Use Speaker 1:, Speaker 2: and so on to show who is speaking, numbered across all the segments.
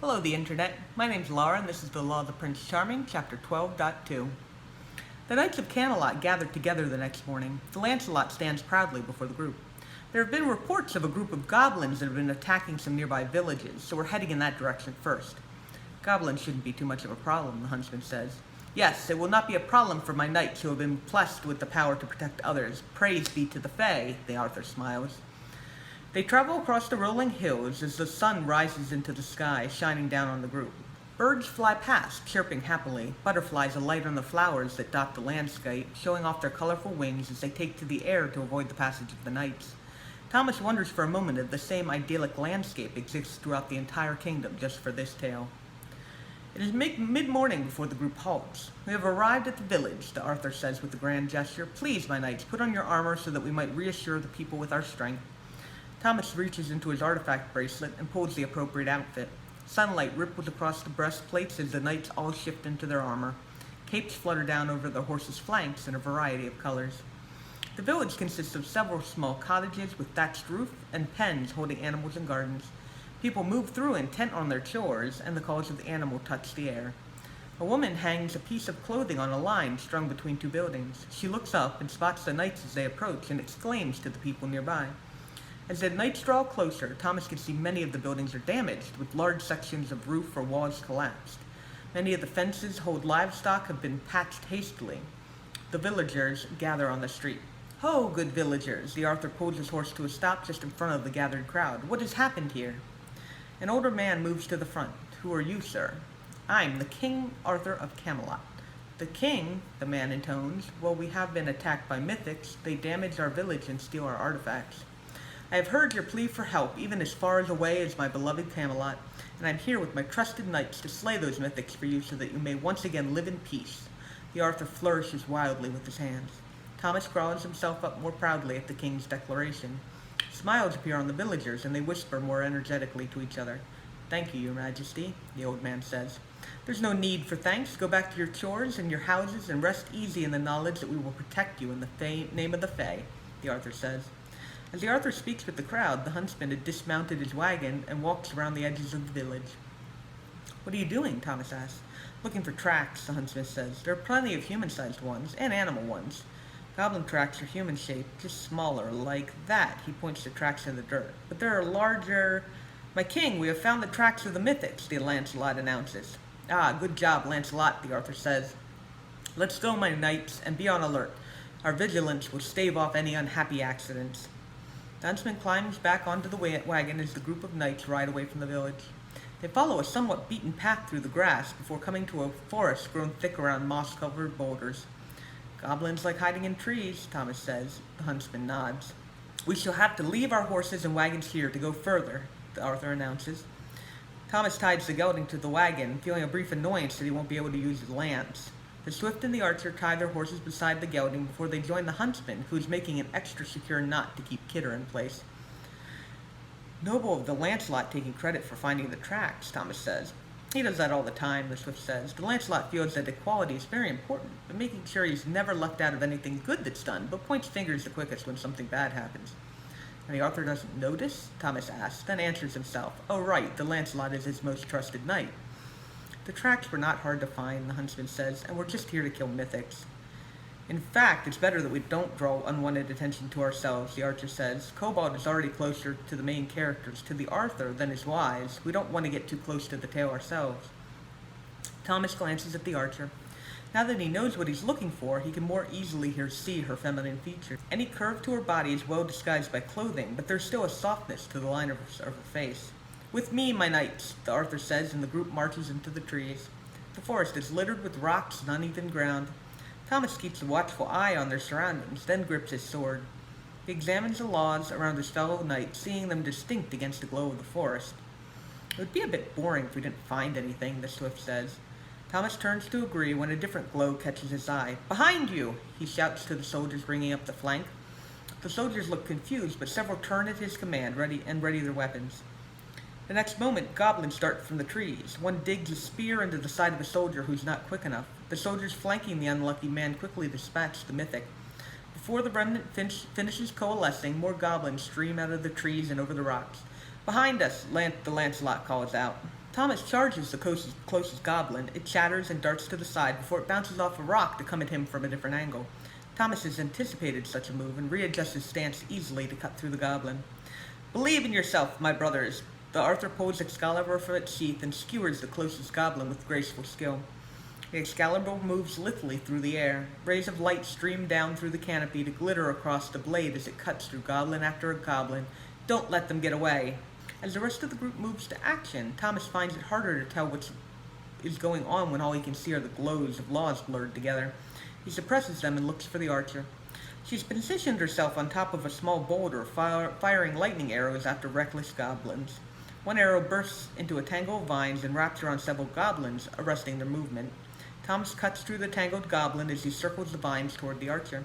Speaker 1: Hello, the Internet. My name's Laura, and this is The Law of the Prince Charming, Chapter 12.2. The Knights of Camelot gathered together the next morning. The Lancelot stands proudly before the group. There have been reports of a group of goblins that have been attacking some nearby villages, so we're heading in that direction first. Goblins shouldn't be too much of a problem, the huntsman says. Yes, it will not be a problem for my knights who have been blessed with the power to protect others. Praise be to the Fae, the Arthur smiles. They travel across the rolling hills as the sun rises into the sky, shining down on the group. Birds fly past, chirping happily. Butterflies alight on the flowers that dot the landscape, showing off their colorful wings as they take to the air to avoid the passage of the knights. Thomas wonders for a moment if the same idyllic landscape exists throughout the entire kingdom just for this tale. It is mid-morning before the group halts. We have arrived at the village, the Arthur says with a grand gesture. Please, my knights, put on your armor so that we might reassure the people with our strength. Thomas reaches into his artifact bracelet and pulls the appropriate outfit. Sunlight ripples across the breastplates as the knights all shift into their armor. Capes flutter down over their horses' flanks in a variety of colors. The village consists of several small cottages with thatched roof and pens holding animals and gardens. People move through intent on their chores, and the calls of the animal touch the air. A woman hangs a piece of clothing on a line strung between two buildings. She looks up and spots the knights as they approach and exclaims to the people nearby. As the knights draw closer, Thomas can see many of the buildings are damaged, with large sections of roof or walls collapsed. Many of the fences hold livestock have been patched hastily. The villagers gather on the street. Ho, good villagers! The Arthur pulls his horse to a stop just in front of the gathered crowd. What has happened here? An older man moves to the front. Who are you, sir? I'm the King Arthur of Camelot. The king, the man intones. Well, we have been attacked by mythics. They damage our village and steal our artifacts. I have heard your plea for help, even as far away as my beloved Camelot, and I am here with my trusted knights to slay those mythics for you so that you may once again live in peace. The Arthur flourishes wildly with his hands. Thomas draws himself up more proudly at the king's declaration. Smiles appear on the villagers, and they whisper more energetically to each other. Thank you, your majesty, the old man says. There's no need for thanks. Go back to your chores and your houses and rest easy in the knowledge that we will protect you in the name of the Fae, the Arthur says. As the Arthur speaks with the crowd, the huntsman had dismounted his wagon and walks around the edges of the village. What are you doing? Thomas asks. Looking for tracks, the huntsman says. There are plenty of human-sized ones, and animal ones. Goblin tracks are human-shaped, just smaller, like that. He points to tracks in the dirt. But there are larger... My king, we have found the tracks of the mythics, the Lancelot announces. Ah, good job, Lancelot, the Arthur says. Let's go, my knights, and be on alert. Our vigilance will stave off any unhappy accidents. The huntsman climbs back onto the wagon as the group of knights ride away from the village. They follow a somewhat beaten path through the grass before coming to a forest grown thick around moss-covered boulders. Goblins like hiding in trees, Thomas says. The huntsman nods. We shall have to leave our horses and wagons here to go further, the Arthur announces. Thomas ties the gelding to the wagon, feeling a brief annoyance that he won't be able to use his lance. The Swift and the Archer tie their horses beside the gelding before they join the huntsman, who is making an extra secure knot to keep Kidder in place. Noble of the Lancelot taking credit for finding the tracks, Thomas says. He does that all the time, the Swift says. The Lancelot feels that equality is very important, but making sure he's never left out of anything good that's done, but points fingers the quickest when something bad happens. And the Arthur doesn't notice? Thomas asks, then answers himself. Oh right, the Lancelot is his most trusted knight. The tracks were not hard to find, the huntsman says, and we're just here to kill mythics. In fact, it's better that we don't draw unwanted attention to ourselves, the Archer says. Cobalt is already closer to the main characters, to the Arthur, than is wise. We don't want to get too close to the tale ourselves. Thomas glances at the Archer. Now that he knows what he's looking for, he can more easily see her feminine features. Any curve to her body is well disguised by clothing, but there's still a softness to the line of her face. With me, my knights, the Arthur says, and the group marches into the trees. The forest is littered with rocks and uneven ground. Thomas keeps a watchful eye on their surroundings, then grips his sword. He examines the laws around his fellow knights, seeing them distinct against the glow of the forest. It would be a bit boring if we didn't find anything, the Swift says. Thomas turns to agree when a different glow catches his eye. Behind you! He shouts to the soldiers bringing up the flank. The soldiers look confused, but several turn at his command, ready their weapons. The next moment, goblins dart from the trees. One digs a spear into the side of a soldier who's not quick enough. The soldiers flanking the unlucky man quickly dispatch the mythic. Before the remnant finishes coalescing, more goblins stream out of the trees and over the rocks. Behind us, the Lancelot calls out. Thomas charges the closest goblin. It shatters and darts to the side before it bounces off a rock to come at him from a different angle. Thomas has anticipated such a move and readjusts his stance easily to cut through the goblin. Believe in yourself, my brothers. The Arthur pulls Excalibur from its sheath and skewers the closest goblin with graceful skill. The Excalibur moves lithely through the air. Rays of light stream down through the canopy to glitter across the blade as it cuts through goblin after goblin. Don't let them get away. As the rest of the group moves to action, Thomas finds it harder to tell what is going on when all he can see are the glows of laws blurred together. He suppresses them and looks for the archer. She's positioned herself on top of a small boulder, firing lightning arrows after reckless goblins. One arrow bursts into a tangle of vines and wraps around several goblins, arresting their movement. Thomas cuts through the tangled goblin as he circles the vines toward the archer.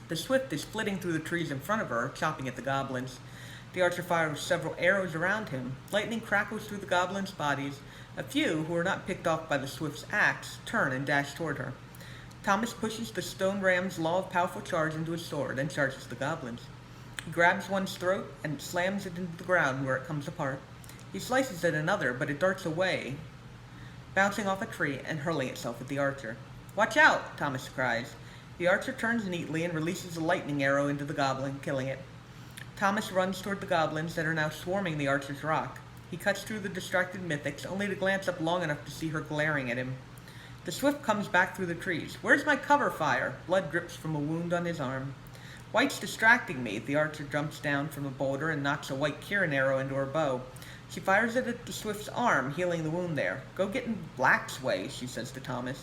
Speaker 1: The swift is flitting through the trees in front of her, chopping at the goblins. The archer fires several arrows around him. Lightning crackles through the goblins' bodies. A few, who are not picked off by the swift's axe, turn and dash toward her. Thomas pushes the stone ram's law of powerful charge into his sword and charges the goblins. He grabs one's throat and slams it into the ground where it comes apart. He slices at another, but it darts away, bouncing off a tree and hurling itself at the archer. "Watch out!" Thomas cries. The archer turns neatly and releases a lightning arrow into the goblin, killing it. Thomas runs toward the goblins that are now swarming the archer's rock. He cuts through the distracted mythics, only to glance up long enough to see her glaring at him. The swift comes back through the trees. "Where's my cover fire?" Blood drips from a wound on his arm. "White's distracting me." The archer jumps down from the boulder and knocks a white Kieran arrow into her bow. She fires it at the swift's arm, healing the wound there. "Go get in Black's way," she says to Thomas.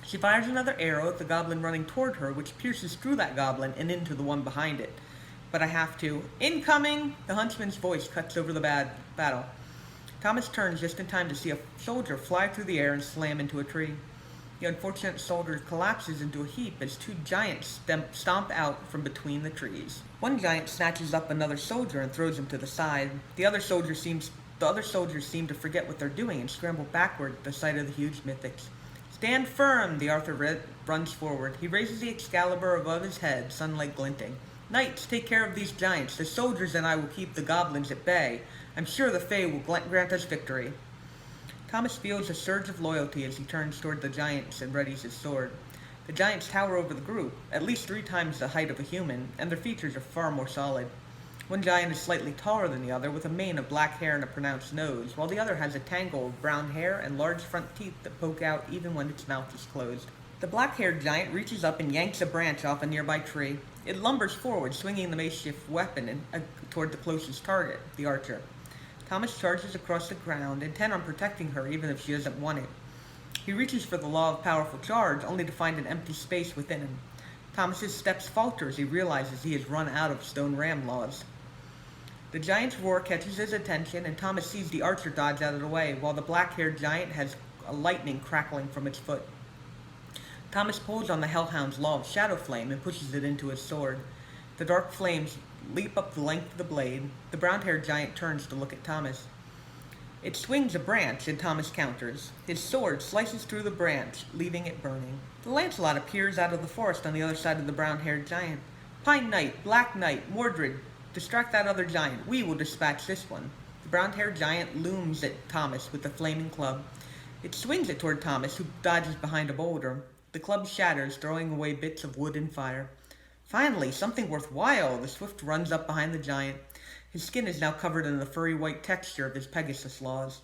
Speaker 1: She fires another arrow at the goblin running toward her, which pierces through that goblin and into the one behind it. "But I have to." "Incoming!" The huntsman's voice cuts over the battle. Thomas turns just in time to see a soldier fly through the air and slam into a tree. The unfortunate soldier collapses into a heap as two giants stomp out from between the trees. One giant snatches up another soldier and throws him to the side. The other soldiers seem to forget what they're doing and scramble backward at the sight of the huge mythics. "Stand firm!" The Arthur runs forward. He raises the Excalibur above his head, sunlight glinting. "Knights, take care of these giants. The soldiers and I will keep the goblins at bay. I'm sure the Fae will grant us victory." Thomas feels a surge of loyalty as he turns toward the giants and readies his sword. The giants tower over the group, at least 3 times the height of a human, and their features are far more solid. One giant is slightly taller than the other, with a mane of black hair and a pronounced nose, while the other has a tangle of brown hair and large front teeth that poke out even when its mouth is closed. The black-haired giant reaches up and yanks a branch off a nearby tree. It lumbers forward, swinging the makeshift weapon toward the closest target, the archer. Thomas charges across the ground, intent on protecting her even if she doesn't want it. He reaches for the law of powerful charge, only to find an empty space within him. Thomas's steps falter as he realizes he has run out of stone ram laws. The giant's roar catches his attention, and Thomas sees the archer dodge out of the way, while the black-haired giant has a lightning crackling from its foot. Thomas pulls on the Hellhound's law of shadow flame and pushes it into his sword. The dark flames leap up the length of the blade. The brown-haired giant turns to look at Thomas. It swings a branch, and Thomas counters. His sword slices through the branch, leaving it burning. The Lancelot appears out of the forest on the other side of the brown-haired giant. "Pine Knight, Black Knight, Mordred, distract that other giant. We will dispatch this one." The brown-haired giant looms at Thomas with the flaming club. It swings it toward Thomas, who dodges behind a boulder. The club shatters, throwing away bits of wood and fire. Finally, something worthwhile. The swift runs up behind the giant. His skin is now covered in the furry white texture of his Pegasus laws.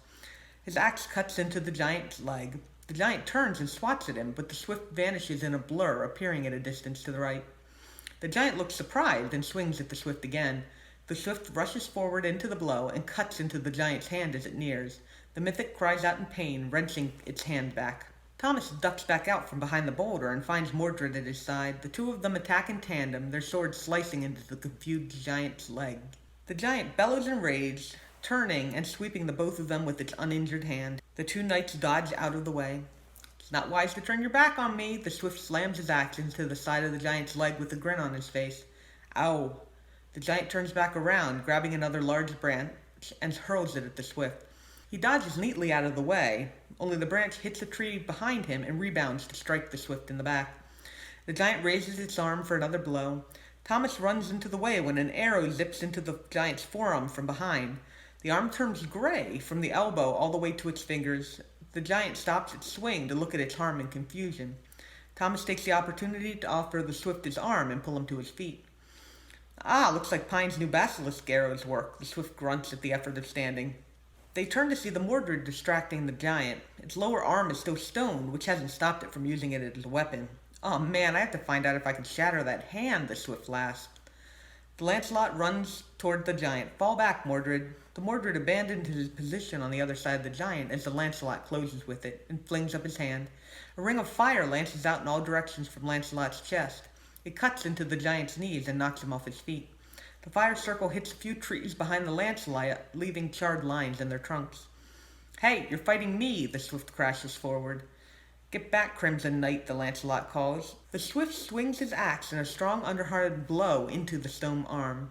Speaker 1: His axe cuts into the giant's leg. The giant turns and swats at him, but the swift vanishes in a blur, appearing at a distance to the right. The giant looks surprised and swings at the swift again. The swift rushes forward into the blow and cuts into the giant's hand as it nears. The mythic cries out in pain, wrenching its hand back. Thomas ducks back out from behind the boulder and finds Mordred at his side. The two of them attack in tandem, their swords slicing into the confused giant's leg. The giant bellows in rage, turning and sweeping the both of them with its uninjured hand. The two knights dodge out of the way. "It's not wise to turn your back on me." The swift slams his axe into the side of the giant's leg with a grin on his face. "Ow." The giant turns back around, grabbing another large branch, and hurls it at the swift. He dodges neatly out of the way, only the branch hits a tree behind him and rebounds to strike the swift in the back. The giant raises its arm for another blow. Thomas runs into the way when an arrow zips into the giant's forearm from behind. The arm turns gray from the elbow all the way to its fingers. The giant stops its swing to look at its arm in confusion. Thomas takes the opportunity to offer the Swift his arm and pull him to his feet. Ah, looks like Pine's new basilisk arrows work, the Swift grunts at the effort of standing. They turn to see the Mordred distracting the giant. Its lower arm is still stoned, which hasn't stopped it from using it as a weapon. Oh man, I have to find out if I can shatter that hand, the Swift laughs. The Lancelot runs toward the giant. Fall back, Mordred. The Mordred abandoned his position on the other side of the giant as the Lancelot closes with it and flings up his hand. A ring of fire lances out in all directions from Lancelot's chest. It cuts into the giant's knees and knocks him off his feet. The fire circle hits a few trees behind the Lancelot, leaving charred lines in their trunks. Hey, you're fighting me, the Swift crashes forward. Get back, Crimson Knight, the Lancelot calls. The Swift swings his axe in a strong underhanded blow into the stone arm.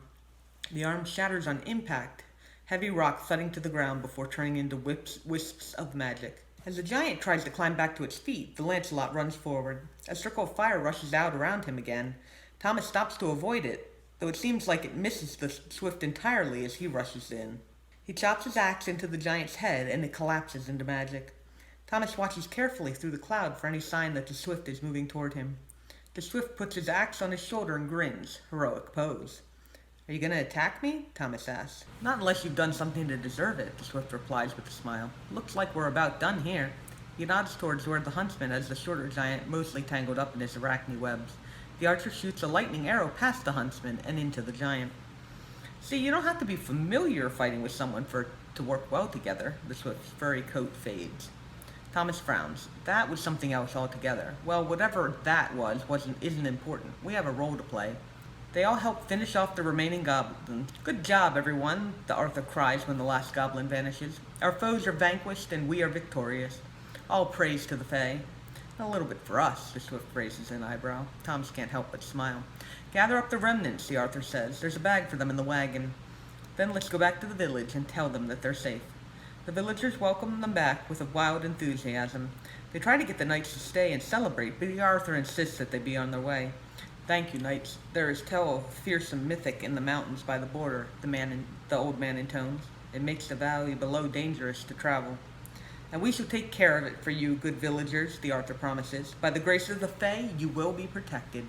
Speaker 1: The arm shatters on impact, heavy rock thudding to the ground before turning into wisps of magic. As the giant tries to climb back to its feet, the Lancelot runs forward. A circle of fire rushes out around him again. Thomas stops to avoid it, though it seems like it misses the Swift entirely as he rushes in. He chops his axe into the giant's head, and it collapses into magic. Thomas watches carefully through the cloud for any sign that the Swift is moving toward him. The Swift puts his axe on his shoulder and grins, heroic pose. Are you going to attack me? Thomas asks. Not unless you've done something to deserve it, the Swift replies with a smile. Looks like we're about done here. He nods towards where the huntsman has the shorter giant mostly tangled up in his arachne webs. The archer shoots a lightning arrow past the huntsman and into the giant. See, you don't have to be familiar fighting with someone to work well together. The Swift's furry coat fades. Thomas frowns. That was something else altogether. Well, whatever that isn't important. We have a role to play. They all help finish off the remaining goblins. Good job, everyone, the Arthur cries when the last goblin vanishes. Our foes are vanquished and we are victorious. All praise to the Fae. A little bit for us, the Swift raises an eyebrow. Thomas can't help but smile. Gather up the remnants, the Arthur says. There's a bag for them in the wagon. Then let's go back to the village and tell them that they're safe. The villagers welcome them back with a wild enthusiasm. They try to get the knights to stay and celebrate, but the Arthur insists that they be on their way. Thank you, knights. There is tale of fearsome mythic in the mountains by the border, the old man intones. It makes the valley below dangerous to travel. And we shall take care of it for you, good villagers, the Arthur promises. By the grace of the Fae, you will be protected.